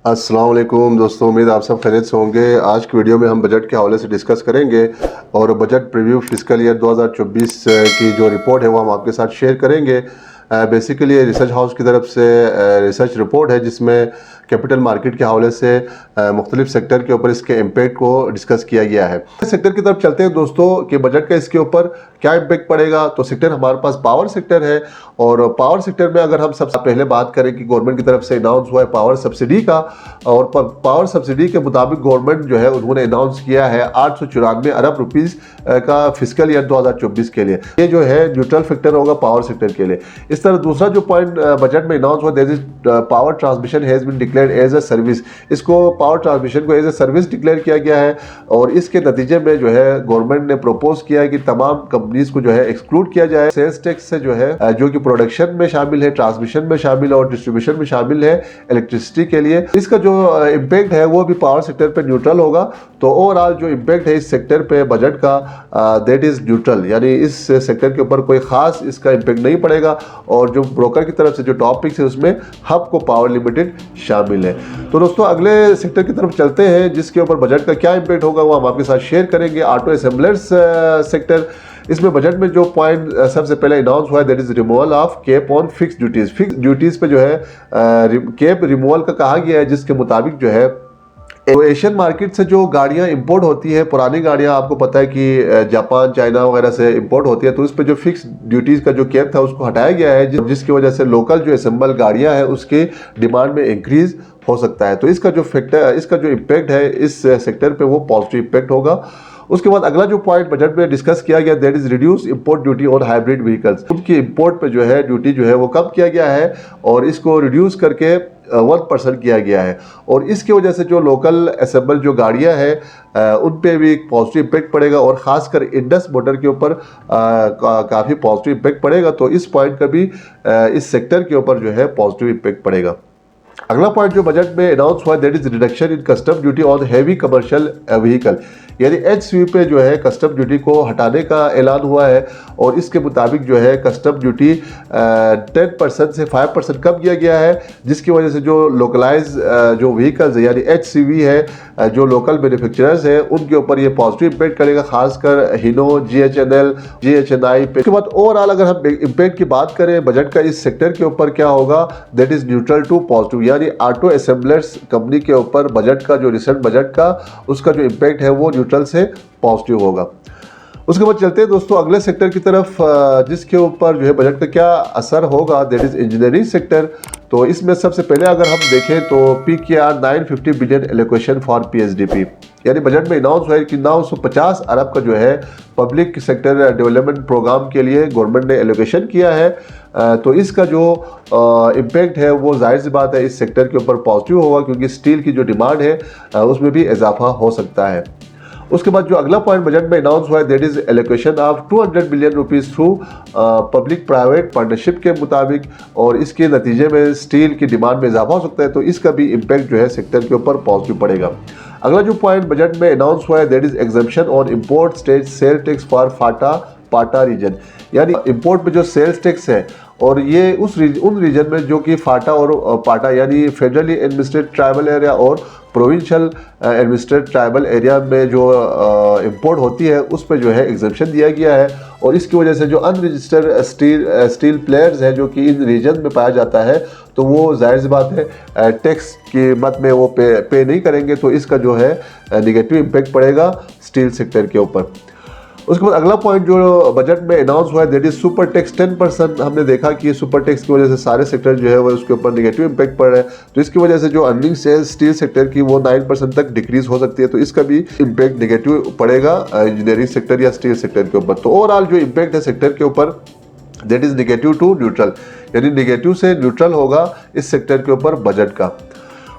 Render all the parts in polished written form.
अस्सलाम वालेकुम दोस्तों, उम्मीद आप सब खैरियत से होंगे। आज की वीडियो में हम बजट के हवाले से डिस्कस करेंगे और बजट प्रीव्यू फिस्कल ईयर 2024 की जो रिपोर्ट है वो हम आपके साथ शेयर करेंगे। बेसिकली ये रिसर्च हाउस की तरफ से रिसर्च रिपोर्ट है जिसमें कैपिटल मार्केट के हवाले से मुख्तलिफ सेक्टर के ऊपर इसके इम्पैक्ट को डिस्कस किया गया है। सेक्टर की तरफ चलते हैं दोस्तों कि बजट का इसके ऊपर क्या इम्पैक्ट पड़ेगा। तो सेक्टर हमारे पास पावर सेक्टर है और पावर सेक्टर में अगर हम सबसे पहले बात करें कि गवर्नमेंट की तरफ से अनाउंस हुआ है पावर सब्सिडी का, और पावर सब्सिडी के मुताबिक गवर्नमेंट जो है उन्होंने अनाउंस किया है 894 अरब रुपीज़ का फिस्कल ईयर 2024 के लिए। ये जो है न्यूट्रल फैक्टर होगा पावर सेक्टर के लिए। इस तरह दूसरा जो पॉइंट बजट में अनाउंस हुआ, there is power transmission has been declared as a service. इसको पावर ट्रांसमिशन को एज अ सर्विस डिक्लेयर किया गया है और इसके नतीजे में जो है गवर्नमेंट ने प्रपोज किया है कि तमाम कंपनीज को जो है एक्सक्लूड किया जाए सेल्स टैक्स से, जो है जो कि प्रोडक्शन में शामिल है, ट्रांसमिशन में शामिल है और डिस्ट्रीब्यूशन में शामिल है इलेक्ट्रिसिटी के लिए। इसका जो इम्पैक्ट है वो भी पावर सेक्टर पे न्यूट्रल होगा। तो ओवरऑल जो इम्पैक्ट है इस सेक्टर पे बजट का दैट इज न्यूट्रल, यानी इस सेक्टर के ऊपर कोई खास इसका इम्पैक्ट नहीं पड़ेगा। और जो ब्रोकर की तरफ से जो टॉपिक्स है उसमें हब को पावर लिमिटेड शामिल है। तो दोस्तों अगले सेक्टर की तरफ चलते हैं जिसके ऊपर बजट का क्या इम्पैक्ट होगा वो हम आपके साथ शेयर करेंगे। ऑटो असेंबलर्स सेक्टर, इसमें बजट में जो पॉइंट सबसे पहले अनाउंस हुआ है that is removal of cap on fix duties. Fix duties पे जो है कैप रिमूवल का कहा गया है, जिसके मुताबिक जो है तो एशियन मार्केट से जो गाड़ियां इंपोर्ट होती है, पुरानी गाड़ियां आपको पता है कि जापान चाइना वगैरह से इंपोर्ट होती है, तो इस पे जो फिक्स ड्यूटीज का जो कैप था उसको हटाया गया है, जिसकी वजह से लोकल जो असेंबल गाड़ियां हैं उसके डिमांड में इंक्रीज हो सकता है। तो इसका जो फैक्टर, इसका जो इम्पैक्ट है इस सेक्टर पे वो पॉजिटिव इम्पैक्ट होगा। उसके बाद अगला जो पॉइंट बजट में डिस्कस किया गया that is reduce import duty on hybrid vehicles. उनकी इंपोर्ट पे जो है ड्यूटी जो है वो कम किया गया है और इसको रिड्यूस करके 1% किया गया है। और इसकी वजह से जो लोकल असेंबल जो गाड़ियां हैं उन पे भी एक पॉजिटिव इम्पैक्ट पड़ेगा और खासकर इंडस मोटर के ऊपर काफ़ी पॉजिटिव इम्पैक्ट पड़ेगा। तो इस पॉइंट का भी इस सेक्टर के ऊपर जो है पॉजिटिव इम्पैक्ट पड़ेगा। अगला पॉइंट जो बजट में अनाउंस हुआ that is reduction in custom duty on heavy commercial vehicle, यानी HCV पे जो है कस्टम ड्यूटी को हटाने का ऐलान हुआ है और इसके मुताबिक जो है कस्टम ड्यूटी 10% से 5% कम किया गया है, जिसकी वजह से जो लोकलाइज जो व्हीकल्स है यानी HCV है जो लोकल मैन्युफैक्चरर्स हैं उनके ऊपर ये पॉजिटिव इम्पैक्ट करेगा, खासकर हिनो, GHNL, GHNI पे। उसके बाद ओवरऑल अगर हम इम्पैक्ट की बात करें बजट का इस सेक्टर के ऊपर क्या होगा that is neutral to positive, यानी ऑटो असेंबलर्स कंपनी के ऊपर बजट का जो रिसेंट बजट का उसका जो इम्पैक्ट है वो न्यूट्रल से पॉजिटिव होगा। उसके बाद चलते हैं दोस्तों अगले सेक्टर की तरफ जिसके ऊपर जो है बजट का क्या असर होगा दैट इज इंजीनियरिंग सेक्टर। तो इसमें सबसे पहले अगर हम देखें तो PKR 950 billion allocation for PSDP, यानी बजट में अनाउंस हुआ है कि 950 अरब का जो है पब्लिक सेक्टर डेवलपमेंट प्रोग्राम के लिए गवर्नमेंट ने एलोकेशन किया है। तो इसका जो इम्पैक्ट है वो जाहिर सी बात है इस सेक्टर के ऊपर पॉजिटिव होगा क्योंकि स्टील की जो डिमांड है उसमें भी इजाफा हो सकता है। उसके बाद जो अगला पॉइंट बजट में अनाउंस हुआ है that is allocation of 200 billion rupees through public private partnership के मुताबिक, और इसके नतीजे में स्टील की डिमांड में इजाफा हो सकता है। तो इसका भी इम्पैक्ट जो है सेक्टर के ऊपर पॉजिटिव पड़ेगा। अगला जो पॉइंट बजट में अनाउंस हुआ है that is exemption on import state sale tax for FATA region, यानी इम्पोर्ट में जो सेल्स टैक्स है और ये उन रीजन में जो कि फाटा और पाटा यानी फेडरली एडमिनिस्ट्रेटेड ट्राइबल एरिया और प्रोविंशियल एडमिनिस्ट्रेटेड ट्राइबल एरिया में जो इंपोर्ट होती है उस पर जो है एग्जम्पशन दिया गया है। और इसकी वजह से जो अनरजिस्टर्ड स्टील प्लेयर्स हैं जो कि इन रीजन में पाया जाता है तो वो जाहिर सी बात है टैक्स की मद में वो पे नहीं करेंगे। तो इसका जो है निगेटिव इम्पैक्ट पड़ेगा स्टील सेक्टर के ऊपर। उसके बाद अगला पॉइंट जो बजट में अनाउंस हुआ है दैट इज सुपर टैक्स 10%। हमने देखा कि सुपर टैक्स की वजह से सारे सेक्टर जो है वो उसके ऊपर नेगेटिव इम्पैक्ट पड़ रहा है। तो इसकी वजह से जो अर्निंग सेल्स स्टील सेक्टर की वो 9% तक डिक्रीज हो सकती है। तो इसका भी इम्पैक्ट नेगेटिव पड़ेगा इंजीनियरिंग सेक्टर या स्टील सेक्टर के ऊपर। तो ओवरऑल जो इम्पैक्ट है सेक्टर के ऊपर that is negative to neutral, यानी नेगेटिव से न्यूट्रल होगा इस सेक्टर के ऊपर बजट का।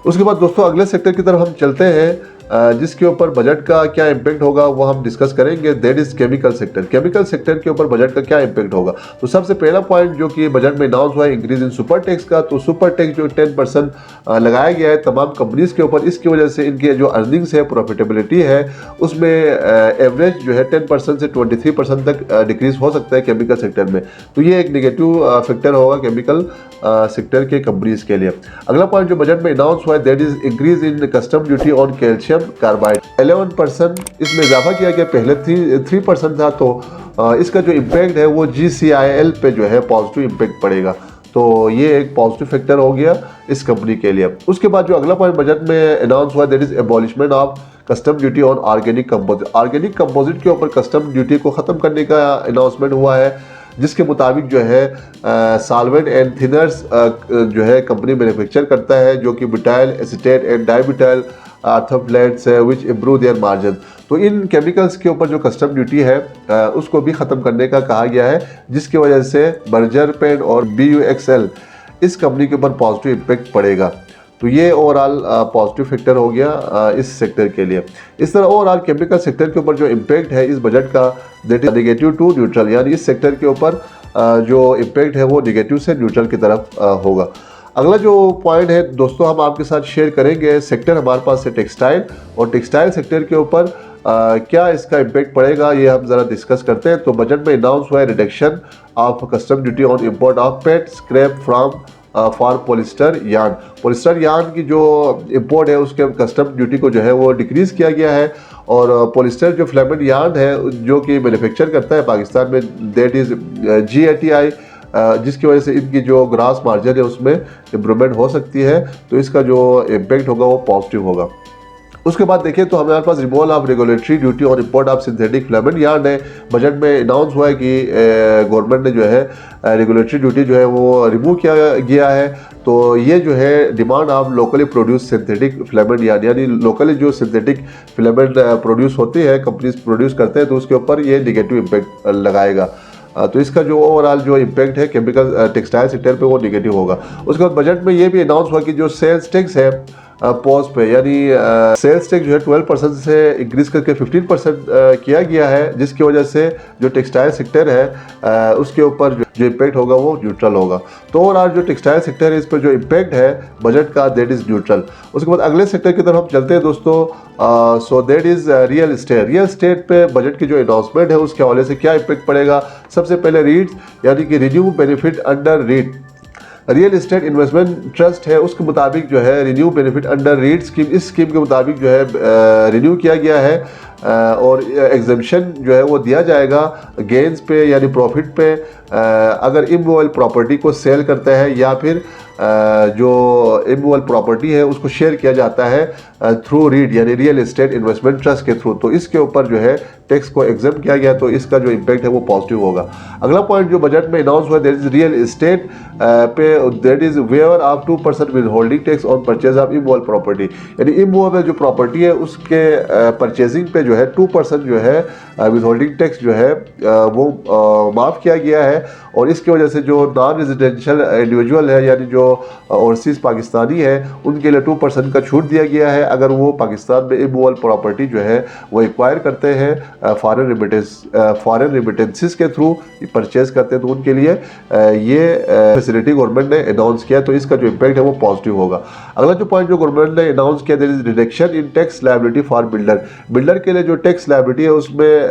उसके बाद दोस्तों अगले सेक्टर की तरफ हम चलते हैं जिसके ऊपर बजट का क्या इम्पैक्ट होगा वो हम डिस्कस करेंगे, that is chemical sector. Chemical sector के ऊपर बजट का क्या इम्पैक्ट होगा। तो सबसे पहला पॉइंट जो कि बजट में अनाउंस हुआ है इंक्रीज इन सुपर टैक्स का। तो सुपर टैक्स जो 10% लगाया गया है तमाम कंपनीज के ऊपर, इसकी वजह से इनके जो अर्निंग्स है, प्रॉफिटेबिलिटी है, उसमें एवरेज जो है 10% से 23% तक डिक्रीज हो सकता है केमिकल सेक्टर में। तो ये एक नेगेटिव फैक्टर होगा केमिकल सेक्टर के कंपनीज के लिए। अगला पॉइंट जो बजट में अनाउंस हुआ है that is increase in custom duty on calcium carbide. 11% इसमें इजाफा किया गया, पहले 3% था। तो इसका जो इम्पैक्ट है वो GCIL पे जो है पॉजिटिव इम्पैक्ट पड़ेगा। तो ये एक पॉजिटिव फैक्टर हो गया इस कंपनी के लिए। उसके बाद जो अगला पॉइंट बजट में अनाउंस हुआ that is abolishment of custom duty on organic composite. Organic composite के ऊपर कस्टम ड्यूटी को ख़त्म करने का अनाउंसमेंट हुआ है, जिसके मुताबिक जो है सॉल्वेंट एंड थिनर्स जो है कंपनी मैन्युफैक्चर करता है, जो कि butyl acetate and dibutyl orthophthalates which improve their margin. तो इन केमिकल्स के ऊपर जो कस्टम ड्यूटी है उसको भी ख़त्म करने का कहा गया है, जिसकी वजह से बर्जर पेंट और BUXL इस कंपनी के ऊपर पॉजिटिव इम्पैक्ट पड़ेगा। तो ये ओवरऑल पॉजिटिव फैक्टर हो गया इस सेक्टर के लिए। इस तरह ओवरऑल केमिकल सेक्टर के ऊपर जो इम्पैक्ट है इस बजट का that is negative to neutral, यानी इस सेक्टर के ऊपर जो इम्पैक्ट है वो नेगेटिव से न्यूट्रल की तरफ होगा। अगला जो पॉइंट है दोस्तों हम आपके साथ शेयर करेंगे, सेक्टर हमारे पास है टेक्सटाइल, और टेक्सटाइल सेक्टर के ऊपर क्या इसका इम्पैक्ट पड़ेगा ये हम ज़रा डिस्कस करते हैं। तो बजट में अनाउंस हुआ है reduction of custom duty on import of pet scrap from for polyester yarn. Polyester yarn की जो इम्पोर्ट है उसके कस्टम ड्यूटी को जो है वो डिक्रीज़ किया गया है, और पॉलिस्टर जो फिलामेंट यार्न है जो कि मैन्युफैक्चर करता है पाकिस्तान में दैट इज़ GATI, जिसकी वजह से इनकी जो ग्रास मार्जिन है उसमें इम्प्रूवमेंट हो सकती है। तो इसका जो इम्पैक्ट होगा वो पॉजिटिव होगा। उसके बाद देखें तो हमारे पास removal of regulatory duty on import of synthetic filament yarn है। बजट में अनाउंस हुआ है कि गवर्नमेंट ने जो है रेगुलेटरी ड्यूटी जो है वो रिमूव किया गया है। तो ये जो है demand of locally produce synthetic filament yarn, यानी लोकली जो सिंथेटिक फिलामेंट प्रोड्यूस होती है, कंपनीज प्रोड्यूस करते हैं, तो उसके ऊपर ये निगेटिव इम्पैक्ट लगाएगा। तो इसका जो ओवरऑल जो इम्पैक्ट है केमिकल टेक्सटाइल सेक्टर पे वो निगेटिव होगा। उसके बाद बजट में ये भी अनाउंस हुआ कि जो सेल्स टैक्स है पोस्ट पे, यानी सेल्स टैक्स जो है 12% से इंक्रीज करके 15% किया गया है, जिसकी वजह से जो टेक्सटाइल सेक्टर है उसके ऊपर जो इम्पैक्ट होगा वो न्यूट्रल होगा। तो ओवरऑल जो टेक्सटाइल सेक्टर है इस पर जो इम्पैक्ट है बजट का दैट इज़ न्यूट्रल। उसके बाद अगले सेक्टर की तरफ हम चलते हैं दोस्तों। So that is real estate. Real estate पे बजट की जो अनाउंसमेंट है उसके हवाले से क्या इम्पैक्ट पड़ेगा। सबसे पहले रीट्स, यानी कि renew benefit under REIT, real estate investment trust है, उसके मुताबिक जो है renew benefit under REIT scheme, इस स्कीम के मुताबिक जो है रिन्यू किया गया है, और एग्जेम्पशन जो है वो दिया जाएगा गेंस पे यानी प्रॉफिट पे अगर इमूवेबल प्रॉपर्टी को सेल करता है, या फिर जो इमूवेबल प्रॉपर्टी है उसको शेयर किया जाता है थ्रू रीड यानी रियल एस्टेट इन्वेस्टमेंट ट्रस्ट के थ्रू। तो इसके ऊपर जो है टैक्स को एग्जाम किया गया, तो इसका जो इम्पैक्ट है वो पॉजिटिव होगा। अगला पॉइंट जो बजट में अनाउंस हुआ दैट इज रियल एस्टेट पे that is waiver of 2% with holding tax on purchase of immovable property, यानी इमूवेबल जो प्रॉपर्टी है उसके परचेजिंग पे जो है 2% जो है विद होल्डिंग टैक्स जो है वो माफ़ किया गया है। और इसकी वजह से जो नॉन रेजिडेंशियल इंडिविजुअल है यानी जो ओवरसीज़ पाकिस्तानी है उनके लिए 2% का छूट दिया गया है अगर वो पाकिस्तान में इमूवेबल प्रॉपर्टी जो है वो एक्वायर करते हैं फॉरेन रिमिटेंसेस के थ्रू परचेज करते हैं, तो उनके लिए ये फैसिलिटी गवर्नमेंट ने अनाउंस किया। तो इसका जो इम्पैक्ट है वो पॉजिटिव होगा। अगला जो पॉइंट जो गवर्नमेंट ने अनाउंस किया that is reduction in tax liability for builder. Builder के लिए जो टैक्स लायबिलिटी है उसमें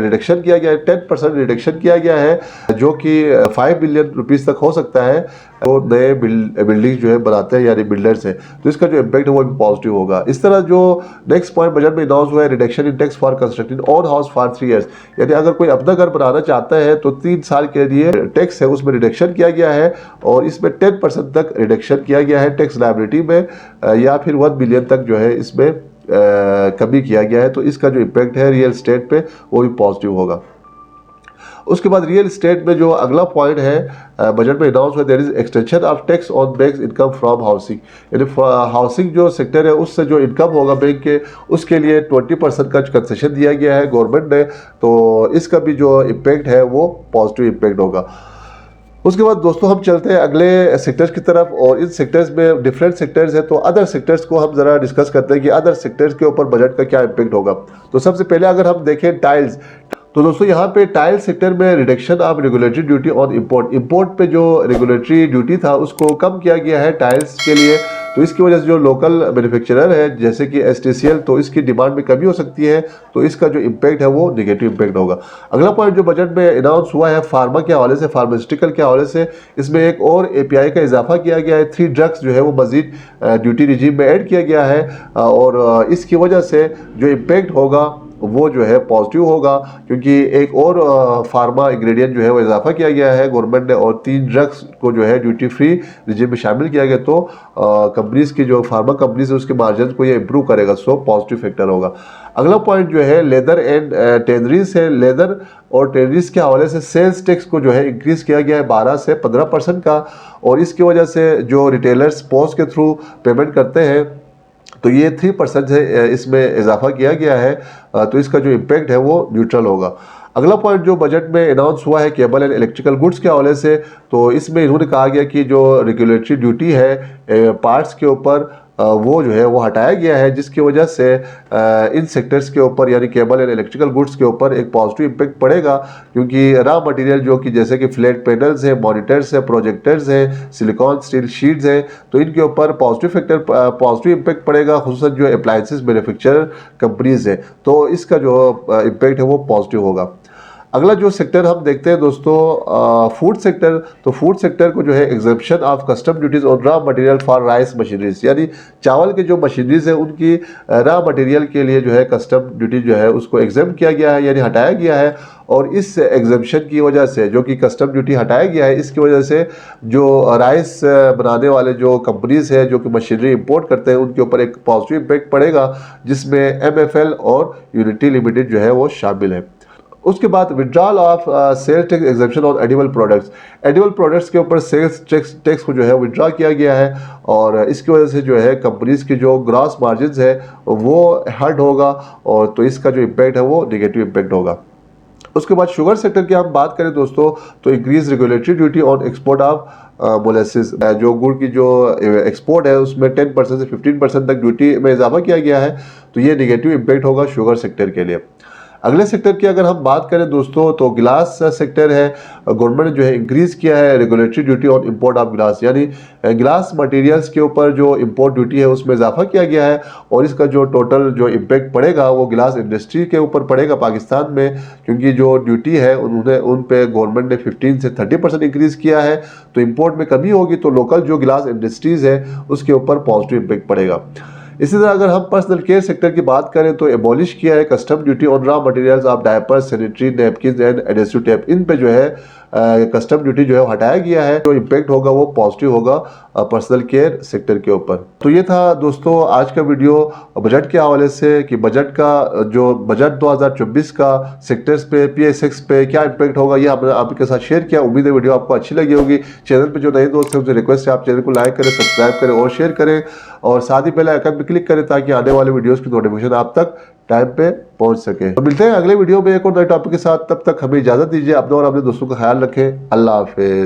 रिडक्शन किया गया है, 10% रिडक्शन किया गया है, जो कि 5 बिलियन रुपीज़ तक हो सकता है। वो नए बिल्डिंग जो है बनाते हैं यानी बिल्डर्स हैं, तो इसका जो इम्पैक्ट है वो भी पॉजिटिव होगा। इस तरह जो नेक्स्ट पॉइंट बजट में अनाउंस हुआ है reduction in tax for constructing own house for 3 years, यानी अगर कोई अपना घर बनाना चाहता है तो 3 साल के लिए टैक्स है उसमें रिडक्शन किया गया है, और इसमें 10% तक रिडक्शन किया गया है टैक्स लायबिलिटी में, या फिर 1 बिलियन तक जो है इसमें कमी किया गया है। तो इसका जो इम्पैक्ट है रियल एस्टेट पे वो भी पॉजिटिव होगा। उसके बाद रियल एस्टेट में जो अगला पॉइंट है बजट में अनाउंस हुआ that is extension of tax on bank income from housing, यानी हाउसिंग जो सेक्टर है उससे जो इनकम होगा बैंक के उसके लिए 20% का कंसेशन दिया गया है गवर्नमेंट ने, तो इसका भी जो इम्पैक्ट है वो पॉजिटिव इम्पैक्ट होगा। उसके बाद दोस्तों हम चलते हैं अगले सेक्टर्स की तरफ, और इन सेक्टर्स में डिफरेंट सेक्टर्स हैं, तो अदर सेक्टर्स को हम जरा डिस्कस करते हैं कि अदर सेक्टर्स के ऊपर बजट का क्या इम्पैक्ट होगा। तो सबसे पहले अगर हम देखें टाइल्स, तो दोस्तों यहाँ पे टाइल सेक्टर में reduction of regulatory duty on import पे जो रेगुलेटरी ड्यूटी था उसको कम किया गया है टाइल्स के लिए। तो इसकी वजह से जो लोकल मैन्युफैक्चरर है जैसे कि STCL, तो इसकी डिमांड में कमी हो सकती है, तो इसका जो इम्पैक्ट है वो नेगेटिव इम्पैक्ट होगा। अगला पॉइंट जो बजट में अनाउंस हुआ है फार्मा के हवाले से, फार्मास्यूटिकल के हवाले से, इसमें एक और API का इजाफा किया गया है। 3 ड्रग्स जो है वो मजीद ड्यूटी रिजीम में ऐड किया गया है, और इसकी वजह से जो इम्पैक्ट होगा वो जो है पॉजिटिव होगा, क्योंकि एक और फार्मा इंग्रेडिएंट जो है वो इजाफा किया गया है गवर्नमेंट ने, और 3 ड्रग्स को जो है ड्यूटी फ्री रिजीम में शामिल किया गया। तो कंपनीज की जो फार्मा कंपनीज है उसके मार्जिन को ये इंप्रूव करेगा, सो पॉजिटिव फैक्टर होगा। अगला पॉइंट जो है लेदर एंड टेनरीज है। लेदर और टेनरीज के हवाले से सेल्स टैक्स को जो है इंक्रीज किया गया है 12 से 15% का, और इसकी वजह से जो रिटेलर्स पोस्ट के थ्रू पेमेंट करते हैं तो ये 3% से इसमें इजाफा किया गया है, तो इसका जो इम्पैक्ट है वो न्यूट्रल होगा। अगला पॉइंट जो बजट में अनाउंस हुआ है केबल एंड इलेक्ट्रिकल गुड्स के हवाले से, तो इसमें इन्होंने कहा गया कि जो रेगुलेटरी ड्यूटी है पार्ट्स के ऊपर वो जो है वो हटाया गया है, जिसकी वजह से इन सेक्टर्स के ऊपर यानी केबल एंड इलेक्ट्रिकल गुड्स के ऊपर एक पॉजिटिव इम्पैक्ट पड़ेगा, क्योंकि रॉ मटेरियल जो कि जैसे कि फ्लैट पैनल्स हैं, मॉनिटर्स हैं, प्रोजेक्टर्स हैं, सिलिकॉन स्टील शीट्स हैं, तो इनके ऊपर पॉजिटिव इम्पैक्ट पड़ेगा, खुसूसन जो अप्लायंसेस मैन्युफैक्चरर कंपनीज हैं, तो इसका जो इम्पैक्ट है वो पॉजिटिव होगा। अगला जो सेक्टर हम देखते हैं दोस्तों फूड सेक्टर, तो फूड सेक्टर को जो है exemption of custom duties on raw material for rice machineries, यानी चावल के जो मशीनरीज है उनकी रॉ मटेरियल के लिए जो है कस्टम ड्यूटी जो है उसको एग्जाम किया गया है यानी हटाया गया है, और इस एग्जेम्पशन की वजह से जो कि कस्टम ड्यूटी हटाया गया है इसकी वजह से जो राइस बनाने वाले जो कंपनीज है जो कि मशीनरी इंपोर्ट करते हैं उनके ऊपर एक पॉजिटिव इम्पैक्ट पड़ेगा, जिसमें MFL और यूनिटी लिमिटेड जो है वो शामिल है। उसके बाद withdrawal of sales tax exemption on edible products, edible products के ऊपर सेल्स टैक्स को जो है विड्रॉ किया गया है, और इसकी वजह से जो है कंपनीज की जो ग्रॉस मार्जिन है वो हर्ट होगा, और तो इसका जो इम्पैक्ट है वो नेगेटिव इम्पैक्ट होगा। उसके बाद शुगर सेक्टर की हम बात करें दोस्तों, तो increase regulatory duty on export of molasses, जो गुड़ की जो एक्सपोर्ट है उसमें 10% से 15% तक ड्यूटी में इजाफा किया गया है, तो ये नेगेटिव इम्पैक्ट होगा शुगर सेक्टर के लिए। अगले सेक्टर की अगर हम बात करें दोस्तों, तो गिलास सेक्टर है। गवर्नमेंट ने जो है इंक्रीज किया है regulatory duty on import of गिलास, यानी गिलास मटेरियल्स के ऊपर जो इंपोर्ट ड्यूटी है उसमें इजाफा किया गया है, और इसका जो टोटल जो इम्पैक्ट पड़ेगा वो गिलास इंडस्ट्री के ऊपर पड़ेगा पाकिस्तान में, क्योंकि जो ड्यूटी है उन्होंने उन पे गवर्नमेंट ने 15 से 30% इंक्रीज किया है, तो इंपोर्ट में कमी होगी तो लोकल जो गिलास इंडस्ट्रीज है उसके ऊपर पॉजिटिव इम्पैक्ट पड़ेगा। इसी तरह अगर हम पर्सनल केयर सेक्टर की बात करें तो एबॉलिश किया है custom duty on raw materials of diapers, sanitary napkin and adhesive tape, इन पे जो है कस्टम ड्यूटी जो है हटाया गया है, जो इम्पैक्ट होगा वो पॉजिटिव होगा पर्सनल केयर सेक्टर के ऊपर। तो ये था दोस्तों आज का वीडियो बजट के हवाले से कि बजट का जो बजट 2024 का सेक्टर्स पे PSX पे क्या इम्पैक्ट होगा ये हमने आपके साथ शेयर किया। उम्मीद है वीडियो आपको अच्छी लगी होगी। चैनल पे जो नए दोस्त हैं उनसे रिक्वेस्ट है आप चैनल को लाइक करें, सब्सक्राइब करें और शेयर करें, और साथ ही बेल आइकन पे क्लिक करें ताकि आने वाले वीडियोस की नोटिफिकेशन आप तक टाइम पे पहुंच सके। तो मिलते हैं अगले वीडियो में एक और नए टॉपिक के साथ, तब तक हमें इजाजत दीजिए। अपना और अपने दोस्तों का ख्याल रखें। अल्लाह हाफिज।